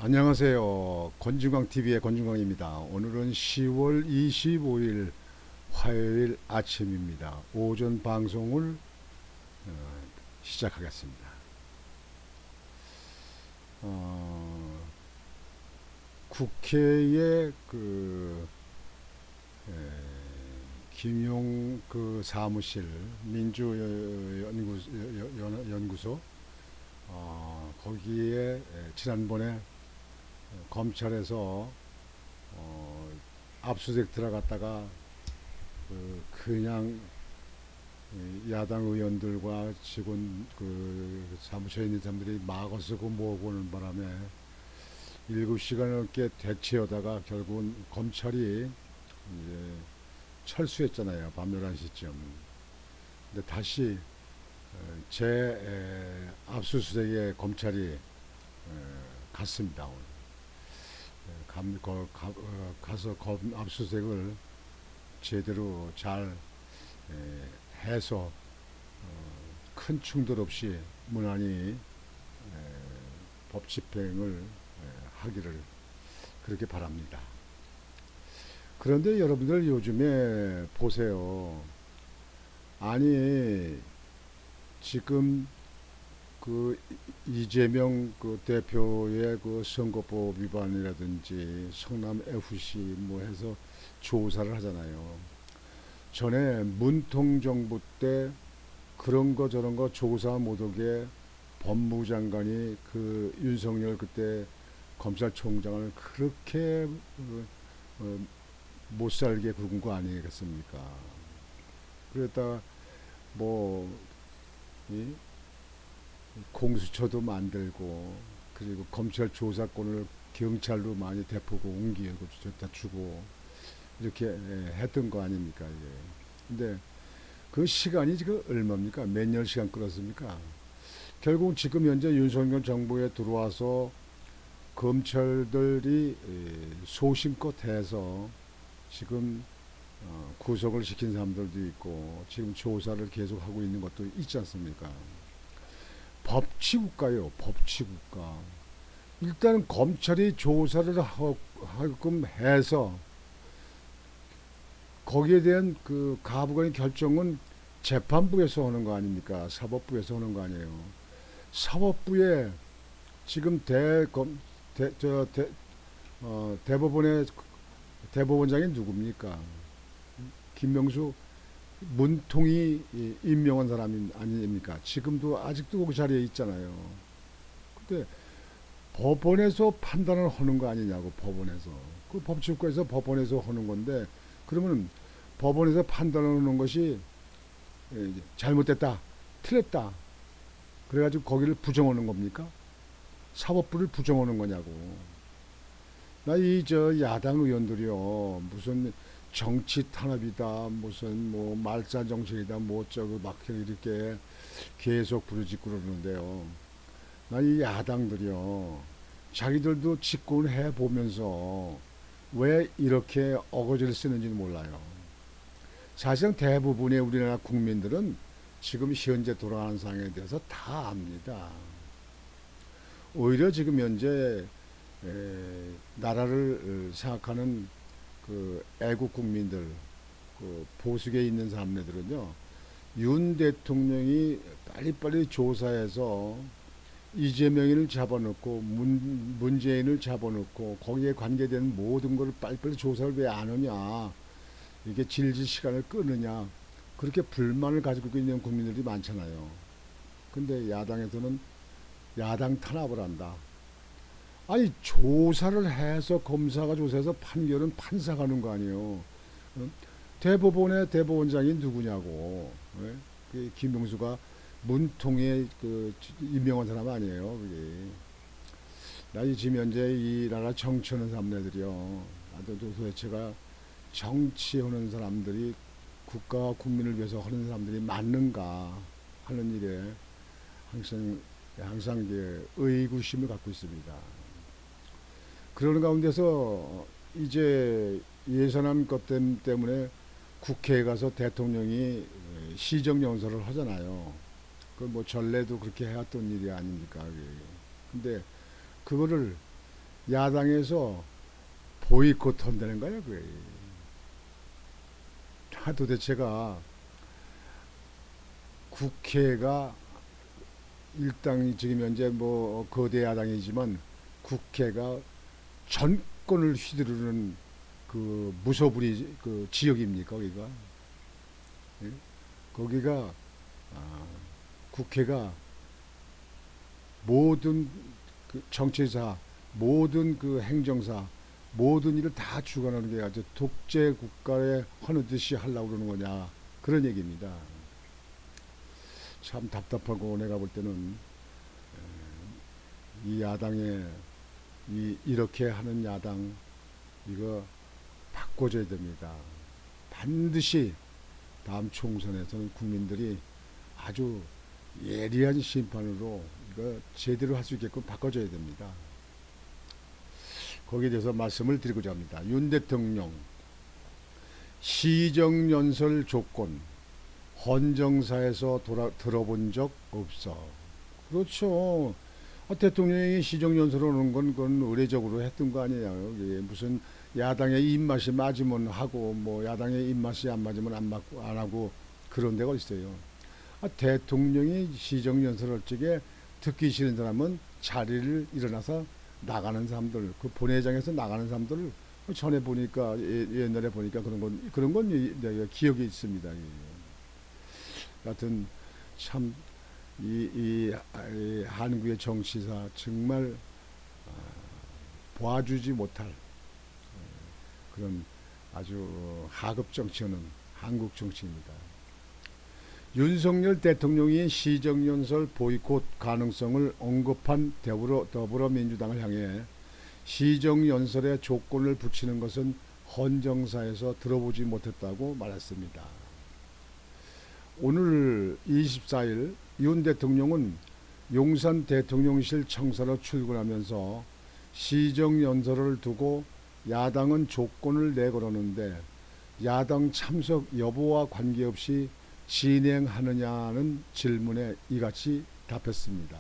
안녕하세요. 권중광TV의 권중광입니다. 오늘은 10월 25일 화요일 아침입니다. 오전 방송을 시작하겠습니다. 국회의 김용 사무실 민주연구소 거기에 지난번에 검찰에서 압수수색 들어갔다가 그냥 야당 의원들과 직원 사무처에 있는 사람들이 막아서고 뭐고 오는 바람에 7시간 넘게 대치하다가 결국은 검찰이 이제 철수했잖아요. 밤 11시쯤. 근데 다시 압수수색에 검찰이 갔습니다. 오늘. 가서 압수수색을 제대로 잘 해서 큰 충돌 없이 무난히 법 집행을 하기를 그렇게 바랍니다. 그런데 여러분들 요즘에 보세요. 아니 지금 이재명 대표의 선거법 위반이라든지 성남 FC 뭐 해서 조사를 하잖아요. 전에 문통정부 때 그런 거 저런 거 조사 못하게 법무부 장관이 윤석열 그때 검찰총장을 그렇게 못 살게 굴은 거 아니겠습니까? 그랬다가 뭐 공수처도 만들고 그리고 검찰 조사권을 경찰로 많이 대폭 옮기고 주고 이렇게 했던 거 아닙니까? 이게. 근데 그 시간이 지금 얼마입니까? 몇 년 시간 끌었습니까? 결국 지금 현재 윤석열 정부에 들어와서 검찰들이 소신껏 해서 지금 구속을 시킨 사람들도 있고 지금 조사를 계속하고 있는 것도 있지 않습니까? 법치국가요, 법치국가. 일단 검찰이 조사를 하게끔 해서 거기에 대한 가부간의 결정은 재판부에서 하는 거 아닙니까? 사법부에서 하는 거 아니에요. 사법부에 지금 대법원의 대법원장이 누굽니까? 김명수 문통이 임명한 사람이 아닙니까? 지금도 아직도 그 자리에 있잖아요. 근데 법원에서 판단을 하는 거 아니냐고. 법원에서 법치국가에서 법원에서 하는 건데 그러면 법원에서 판단을 하는 것이 잘못됐다, 틀렸다. 그래가지고 거기를 부정하는 겁니까? 사법부를 부정하는 거냐고. 나 야당 의원들이요 무슨 정치 탄압이다 무슨 뭐 말자 정책이다 뭐 어쩌고 막 이렇게 계속 부르짖고 그러는데요. 나 이 야당들이요 자기들도 집권해 보면서 왜 이렇게 어거지를 쓰는지는 몰라요. 사실상 대부분의 우리나라 국민들은 지금 현재 돌아가는 상황에 대해서 다 압니다. 오히려 지금 현재 나라를 생각하는 애국 국민들, 보수계에 있는 사람들은요, 윤 대통령이 빨리빨리 조사해서 이재명을 잡아놓고 문재인을 잡아놓고 거기에 관계된 모든 걸 빨리빨리 조사를 왜 안 하냐, 이게 질질 시간을 끄느냐, 그렇게 불만을 가지고 있는 국민들이 많잖아요. 근데 야당에서는 야당 탄압을 한다. 아니 조사를 해서 검사가 조사해서 판결은 판사가 하는 거 아니에요. 대법원의 대법원장이 누구냐고. 김명수가 문통에 임명한 사람 아니에요. 나 지금 현재 이 나라 정치하는 사람들이요. 도대체가 정치하는 사람들이 국가와 국민을 위해서 하는 사람들이 맞는가 하는 일에 항상 의구심을 갖고 있습니다. 그러는 가운데서 이제 예산안 것 때문에 국회에 가서 대통령이 시정연설을 하잖아요. 그 뭐 전례도 그렇게 해왔던 일이 아닙니까? 근데 그거를 야당에서 보이콧 한다는 거야, 그게. 도대체가 국회가 일당 지금 현재 뭐 거대 야당이지만 국회가 전권을 휘두르는 그 무소불위 그 지역입니까, 거기가? 예? 거기가 아, 국회가 모든 그 정치사, 모든 그 행정사, 모든 일을 다 주관하는 게 아주 독재 국가에 하는 듯이 하려고 그러는 거냐, 그런 얘기입니다. 참 답답하고 내가 볼 때는 이 야당에 이렇게 하는 야당 이거 바꿔줘야 됩니다. 반드시 다음 총선에서는 국민들이 아주 예리한 심판으로 이거 제대로 할 수 있게끔 바꿔줘야 됩니다. 거기에 대해서 말씀을 드리고자 합니다. 윤 대통령 시정연설 조건 헌정사에서 들어본 적 없어. 그렇죠. 대통령이 시정연설 하는 건 그건 의례적으로 했던 거 아니에요. 이게 무슨 야당의 입맛이 맞으면 하고 뭐 야당의 입맛이 안 맞으면 안 하고 그런 데가 있어요. 대통령이 시정연설할 적에 듣기 싫은 사람은 자리를 일어나서 나가는 사람들, 그 본회의장에서 나가는 사람들을 전에 보니까 옛날에 보니까 그런 건 내가 기억이 있습니다. 하여튼 참 이 한국의 정치사 정말 봐주지 못할 그런 아주 하급 정치하는 한국 정치입니다. 윤석열 대통령이 시정연설 보이콧 가능성을 언급한 더불어민주당을 향해 시정연설에 조건을 붙이는 것은 헌정사에서 들어보지 못했다고 말했습니다. 오늘 24일 윤 대통령은 용산 대통령실 청사로 출근하면서 시정연설을 두고 야당은 조건을 내걸었는데 야당 참석 여부와 관계없이 진행하느냐는 질문에 이같이 답했습니다.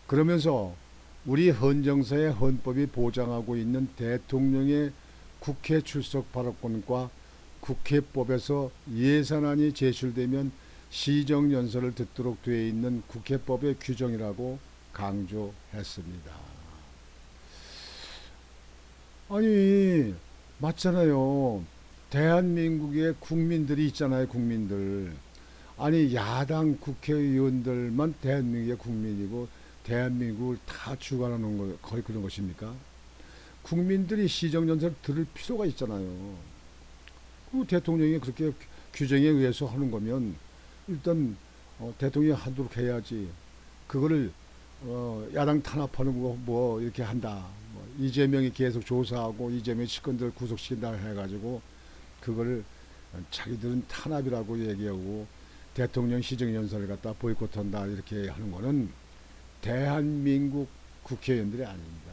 그러면서 우리 헌정사의 헌법이 보장하고 있는 대통령의 국회 출석 발언권과 국회법에서 예산안이 제출되면 시정연설을 듣도록 되어 있는 국회법의 규정이라고 강조했습니다. 아니 맞잖아요. 대한민국의 국민들이 있잖아요. 국민들. 아니 야당 국회의원들만 대한민국의 국민이고 대한민국을 다 주관하는 거 거의 그런 것입니까? 국민들이 시정연설 들을 필요가 있잖아요. 그 대통령이 그렇게 규정에 의해서 하는 거면 일단 대통령이 하도록 해야지. 그거를 야당 탄압하는 거 뭐 이렇게 한다. 뭐 이재명이 계속 조사하고 이재명 측근들 구속시킨다 해가지고 그거를 자기들은 탄압이라고 얘기하고 대통령 시정연설을 갖다 보이콧한다 이렇게 하는 거는 대한민국 국회의원들이 아닙니다.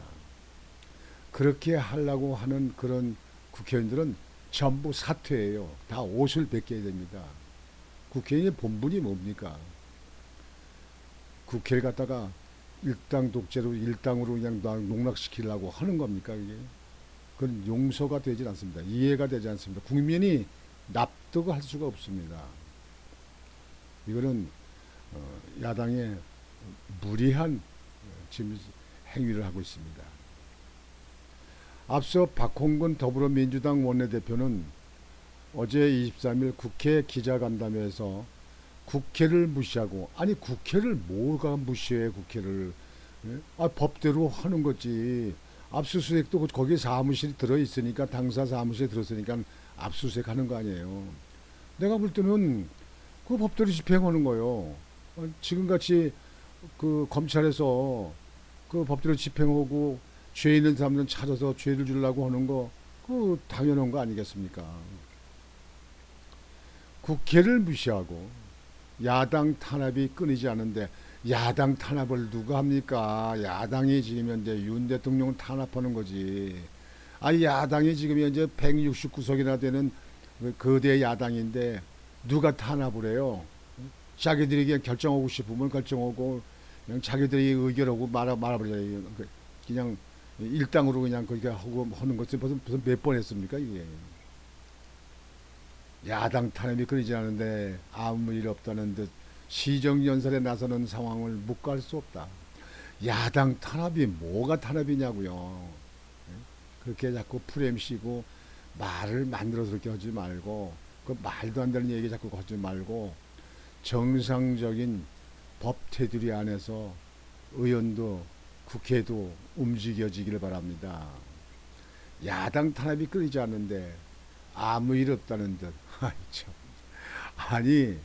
그렇게 하려고 하는 그런 국회의원들은 전부 사퇴해요. 다 옷을 벗겨야 됩니다. 국회의원의 본분이 뭡니까? 국회를 갖다가 일당 독재로 일당으로 그냥 농락시키려고 하는 겁니까 이게? 그건 용서가 되지 않습니다. 이해가 되지 않습니다. 국민이 납득할 수가 없습니다. 이거는 야당의 무리한 지금 행위를 하고 있습니다. 앞서 박홍근 더불어민주당 원내대표는 어제 23일 국회 기자간담회에서 국회를 무시하고 아니 국회를 뭐가 무시해 국회를 법대로 하는 거지. 압수수색도 거기 사무실이 들어있으니까 당사 사무실에 들었으니까 압수수색 하는 거 아니에요. 내가 볼 때는 그 법대로 집행하는 거예요. 지금같이 그 검찰에서 그 법대로 집행하고 죄 있는 사람들은 찾아서 죄를 주려고 하는 거 그 당연한 거 아니겠습니까? 국회를 무시하고 야당 탄압이 끊이지 않는데 야당 탄압을 누가 합니까? 야당이 지금 현재 윤 대통령을 탄압하는 거지. 야당이 지금 현재 169석이나 되는 거대 야당인데 누가 탄압을 해요? 자기들이 그냥 결정하고 싶으면 결정하고 그냥 자기들이 의결하고 말아버려요. 그냥 일당으로 그냥 그렇게 하고 하는 것이 무슨 몇 번 했습니까 이게. 야당 탄압이 끊이지 않는데 아무 일 없다는 듯 시정연설에 나서는 상황을 묵과할 수 없다. 야당 탄압이 뭐가 탄압이냐고요. 그렇게 자꾸 프레임 씌고 말을 만들어서 그렇게 하지 말고 그 말도 안 되는 얘기 자꾸 하지 말고 정상적인 법 테두리 안에서 의원도 국회도 움직여지기를 바랍니다. 야당 탄압이 끊이지 않는데 아무 일 없다는 듯. 아니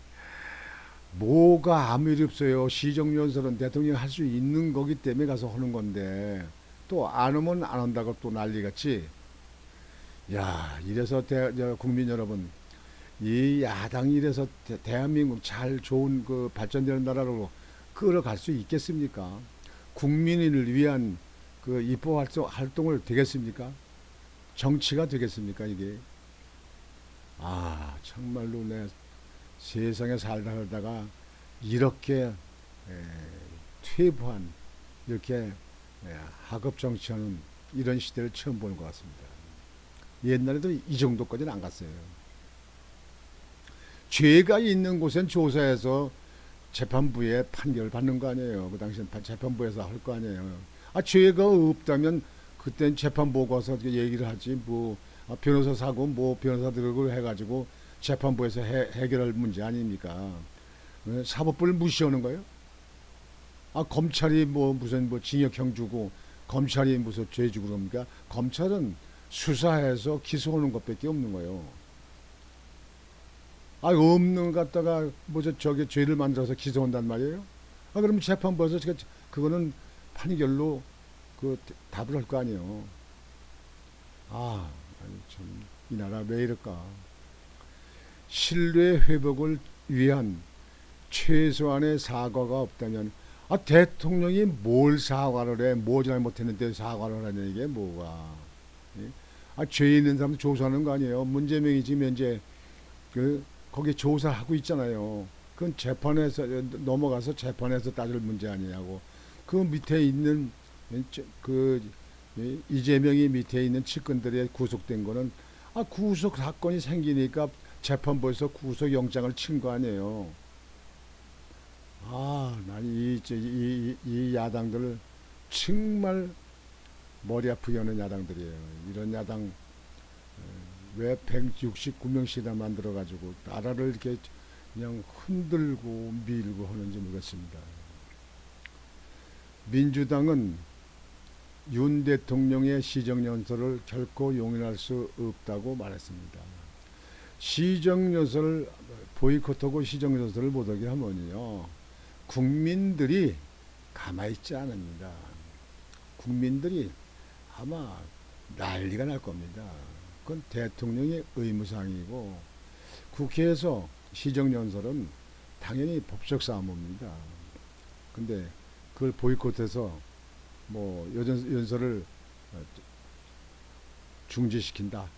뭐가 아무 일 없어요. 시정연설은 대통령이 할 수 있는 거기 때문에 가서 하는 건데 또 안 하면 안 한다고 또 난리같이. 야 이래서 국민 여러분 이 야당이 이래서 대한민국 잘 좋은 그 발전되는 나라로 끌어갈 수 있겠습니까? 국민을 위한 그 입법 활동을 되겠습니까? 정치가 되겠습니까 이게? 아 정말로 내 세상에 살다가 이렇게 퇴보한 이렇게 하급 정치하는 이런 시대를 처음 보는 것 같습니다. 옛날에도 이 정도까지는 안 갔어요. 죄가 있는 곳엔 조사해서 재판부에 판결을 받는 거 아니에요. 그 당시엔 재판부에서 할 거 아니에요. 아 죄가 없다면 그땐 재판부가 와서 얘기를 하지 뭐 변호사 사고 뭐 변호사 들고 해가지고 재판부에서 해결할 문제 아닙니까? 사법부를 무시하는 거예요? 아 검찰이 뭐 무슨 뭐 징역형 주고 검찰이 무슨 죄 주고 그럽니까? 검찰은 수사해서 기소하는 것밖에 없는 거예요. 아 없는 것 갖다가 뭐 저게 죄를 만들어서 기소한단 말이에요? 아 그러면 재판부에서 그거는 판결로 그 답을 할 거 아니에요. 아 아니 참 이 나라 왜 이럴까? 신뢰 회복을 위한 최소한의 사과가 없다면 아 대통령이 뭘 사과를 해? 뭐 잘못했는데 사과를 하냐 이게 뭐가? 예? 죄 있는 사람 조사하는 거 아니에요? 문재명이 지금 현재 그 거기 조사하고 있잖아요. 그건 재판에서 넘어가서 재판에서 따질 문제 아니냐고. 그 밑에 있는 그 이재명이 밑에 있는 측근들이 구속된 거는 구속 사건이 생기니까 재판부에서 구속영장을 친 거 아니에요. 난 이 야당들 정말 머리 아프게 하는 야당들이에요. 이런 야당 왜 169명씩이나 만들어가지고 나라를 이렇게 그냥 흔들고 밀고 하는지 모르겠습니다. 민주당은 윤 대통령의 시정연설을 결코 용인할 수 없다고 말했습니다. 시정연설을 보이콧하고 시정연설을 못하게 하면요 국민들이 가만히 있지 않습니다. 국민들이 아마 난리가 날 겁니다. 그건 대통령의 의무사항이고 국회에서 시정연설은 당연히 법적 사무입니다. 근데 그걸 보이콧해서 뭐 연설을 중지시킨다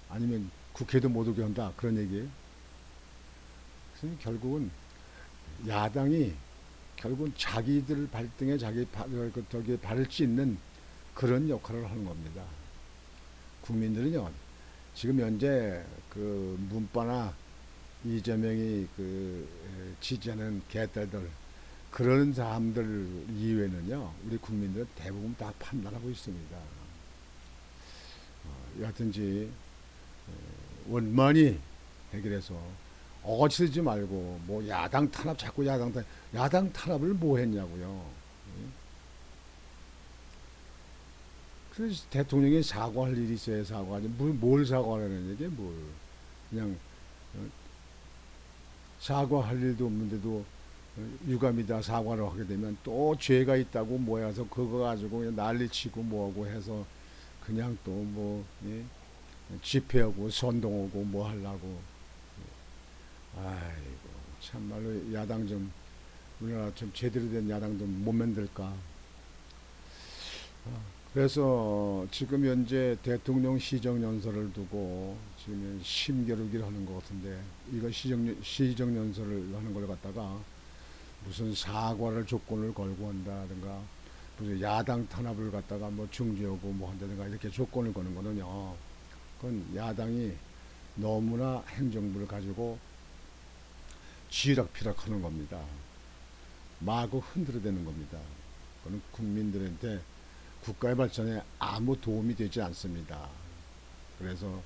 아니면 국회도 못 오게 한다 그런 얘기예요. 그래서 결국은 야당이 결국은 자기들 발등에 저기 발을 찢는 그런 역할을 하는 겁니다. 국민들은요 지금 현재 그 문바나 이재명이 그 지지하는 개딸들 그런 사람들 이외에는요 우리 국민들은 대부분 다 판단하고 있습니다. 여하튼지 원만히 해결해서 어거치지 말고 뭐 야당 탄압 자꾸 야당 탄압을 뭐 했냐고요. 그래서 대통령이 사과할 일이 있어야 사과하지 뭘 사과하라는 얘기야 뭘 그냥 사과할 일도 없는데도 유감이다 사과를 하게 되면 또 죄가 있다고 모여서 그거 가지고 그냥 난리치고 뭐하고 해서 그냥 또 뭐 집회하고 선동하고 뭐 하려고. 아이고 참말로 야당 좀 우리나라 좀 제대로 된 야당 좀 못 만들까. 그래서 지금 현재 대통령 시정연설을 두고 지금 심겨루기를 하는 것 같은데 이거 시정연설을 하는 걸 갖다가 무슨 사과를 조건을 걸고 한다든가 무슨 야당 탄압을 갖다가 뭐 중지하고 뭐 한다든가 이렇게 조건을 거는 거는요. 그건 야당이 너무나 행정부를 가지고 쥐락펴락하는 겁니다. 마구 흔들어대는 겁니다. 그건 국민들한테 국가의 발전에 아무 도움이 되지 않습니다. 그래서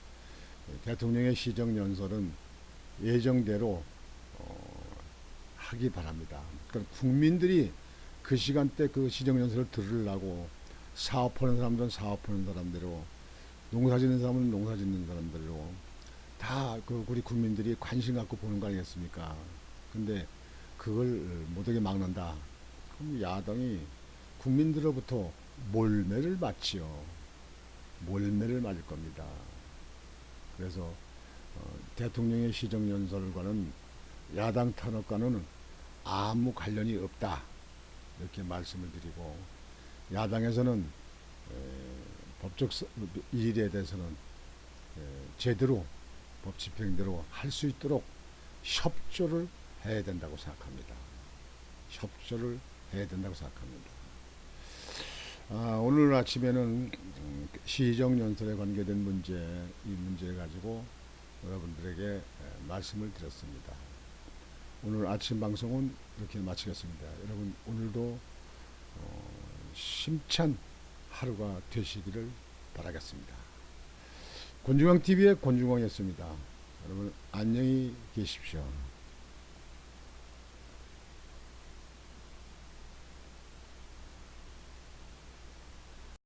대통령의 시정연설은 예정대로 하기 바랍니다. 그러니까 국민들이 그 시간대 그 시정연설을 들으려고 사업하는 사람들은 사업하는 사람대로, 농사짓는 사람은 농사짓는 사람대로 다 그 우리 국민들이 관심 갖고 보는 거 아니겠습니까? 근데 그걸 못하게 막는다. 그럼 야당이 국민들로부터 몰매를 맞지요. 몰매를 맞을 겁니다. 그래서 대통령의 시정연설과는 야당 탄압과는 아무 관련이 없다. 이렇게 말씀을 드리고, 야당에서는 법적 일에 대해서는 제대로 법 집행대로 할 수 있도록 협조를 해야 된다고 생각합니다. 협조를 해야 된다고 생각합니다. 오늘 아침에는 시정연설에 관계된 문제, 이 문제를 가지고 여러분들에게 말씀을 드렸습니다. 오늘 아침 방송은 이렇게 마치겠습니다. 여러분 오늘도 심찬 하루가 되시기를 바라겠습니다. 권중광TV의 권중광이었습니다. 여러분 안녕히 계십시오.